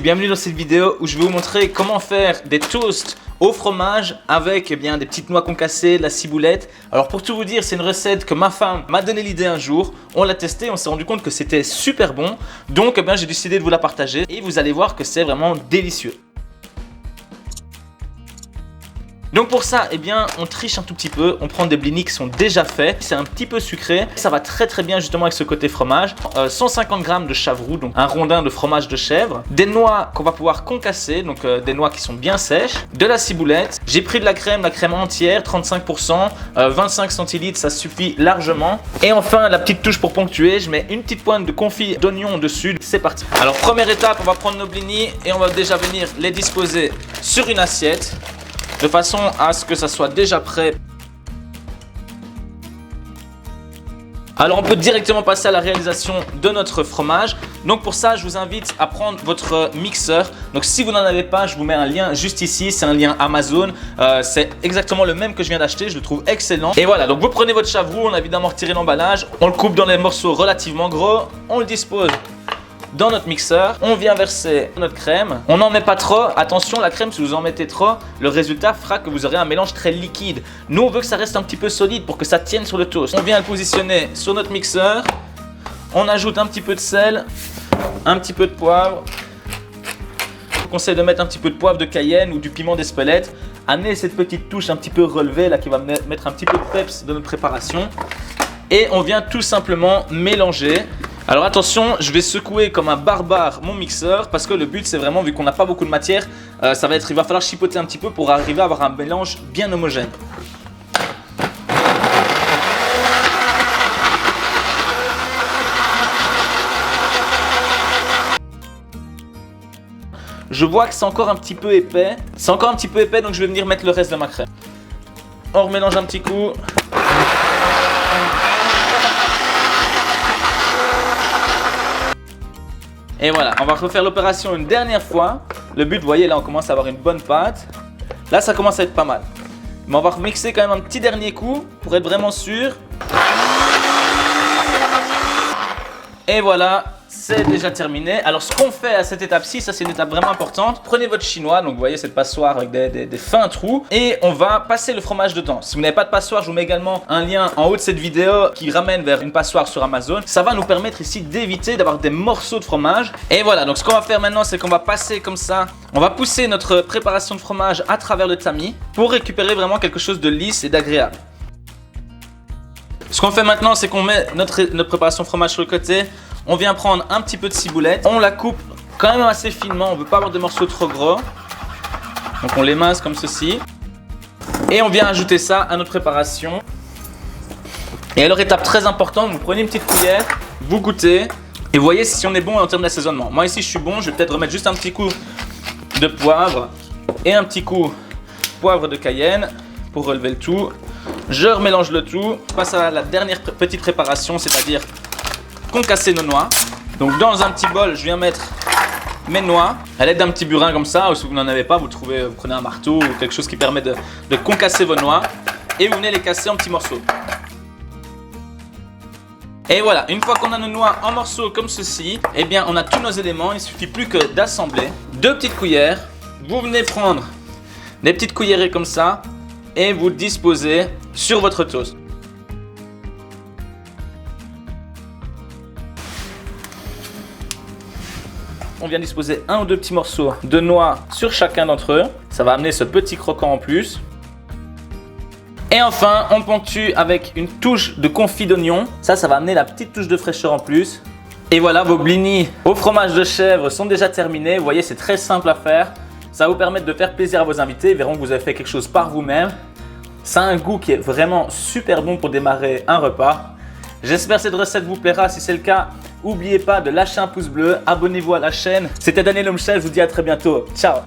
Bienvenue dans cette vidéo où je vais vous montrer comment faire des toasts au fromage avec des petites noix concassées, de la ciboulette. Alors pour tout vous dire, c'est une recette que ma femme m'a donné l'idée un jour. On l'a testé, on s'est rendu compte que c'était super bon. Donc j'ai décidé de vous la partager et vous allez voir que c'est vraiment délicieux. Donc pour ça, on triche un tout petit peu, on prend des blinis qui sont déjà faits, c'est un petit peu sucré, ça va très bien justement avec ce côté fromage. 150 g de chavroux, donc un rondin de fromage de chèvre, des noix qu'on va pouvoir concasser, donc des noix qui sont bien sèches, de la ciboulette, j'ai pris de la crème entière, 35%, 25 centilitres, ça suffit largement. Et enfin la petite touche pour ponctuer, je mets une petite pointe de confit d'oignon dessus, c'est parti. Alors première étape, on va prendre nos blinis et on va déjà venir les disposer sur une assiette, de façon à ce que ça soit déjà prêt. Alors on peut directement passer à la réalisation de notre fromage. Donc pour ça, je vous invite à prendre votre mixeur. Donc si vous n'en avez pas, je vous mets un lien juste ici. C'est un lien Amazon. C'est exactement le même que je viens d'acheter. Je le trouve excellent. Et voilà, donc vous prenez votre chavroux. On a évidemment retiré l'emballage. On le coupe dans les morceaux relativement gros. On le dispose dans notre mixeur, on vient verser notre crème. On n'en met pas trop. Attention, la crème, si vous en mettez trop, le résultat fera que vous aurez un mélange très liquide. Nous, on veut que ça reste un petit peu solide pour que ça tienne sur le toast. On vient le positionner sur notre mixeur. On ajoute un petit peu de sel, un petit peu de poivre. Je vous conseille de mettre un petit peu de poivre de Cayenne ou du piment d'Espelette. Amenez cette petite touche un petit peu relevée là qui va mettre un petit peu de peps dans notre préparation. Et on vient tout simplement mélanger. Alors attention, je vais secouer comme un barbare mon mixeur parce que le but c'est vraiment, vu qu'on n'a pas beaucoup de matière, il va falloir chipoter un petit peu pour arriver à avoir un mélange bien homogène. Je vois que c'est encore un petit peu épais. C'est encore un petit peu épais, donc je vais venir mettre le reste de ma crème. On remélange un petit coup. Et voilà, on va refaire l'opération une dernière fois. Le but, vous voyez, là on commence à avoir une bonne pâte. Là ça commence à être pas mal. Mais on va remixer quand même un petit dernier coup pour être vraiment sûr. Et voilà, c'est déjà terminé. Alors ce qu'on fait à cette étape-ci, ça c'est une étape vraiment importante. Prenez votre chinois, donc vous voyez cette passoire avec des fins trous. Et on va passer le fromage dedans. Si vous n'avez pas de passoire, je vous mets également un lien en haut de cette vidéo qui ramène vers une passoire sur Amazon. Ça va nous permettre ici d'éviter d'avoir des morceaux de fromage. Et voilà, donc ce qu'on va faire maintenant, c'est qu'on va passer comme ça. On va pousser notre préparation de fromage à travers le tamis pour récupérer vraiment quelque chose de lisse et d'agréable. Ce qu'on fait maintenant, c'est qu'on met notre préparation de fromage sur le côté. On vient prendre un petit peu de ciboulette, on la coupe quand même assez finement, on ne veut pas avoir des morceaux trop gros. Donc on l'émince comme ceci. Et on vient ajouter ça à notre préparation. Et alors étape très importante, vous prenez une petite cuillère, vous goûtez et vous voyez si on est bon en termes d'assaisonnement. Moi ici je suis bon, je vais peut-être remettre juste un petit coup de poivre et un petit coup de poivre de Cayenne pour relever le tout. Je remélange le tout, je passe à la dernière petite préparation, c'est-à-dire concasser nos noix. Donc dans un petit bol, je viens mettre mes noix à l'aide d'un petit burin comme ça, ou si vous n'en avez pas, vous prenez un marteau ou quelque chose qui permet de concasser vos noix et vous venez les casser en petits morceaux. Et voilà, une fois qu'on a nos noix en morceaux comme ceci, on a tous nos éléments, il ne suffit plus que d'assembler. 2 petites cuillères, vous venez prendre des petites cuillerées comme ça et vous disposez sur votre toast. On vient disposer 1 ou 2 petits morceaux de noix sur chacun d'entre eux. Ça va amener ce petit croquant en plus. Et enfin, on ponctue avec une touche de confit d'oignon. Ça va amener la petite touche de fraîcheur en plus. Et voilà, vos blinis au fromage de chèvre sont déjà terminés. Vous voyez, c'est très simple à faire. Ça va vous permettre de faire plaisir à vos invités. Ils verront que vous avez fait quelque chose par vous-même. Ça a un goût qui est vraiment super bon pour démarrer un repas. J'espère que cette recette vous plaira. Si c'est le cas, n'oubliez pas de lâcher un pouce bleu, abonnez-vous à la chaîne. C'était Daniel Homme Chef, je vous dis à très bientôt. Ciao!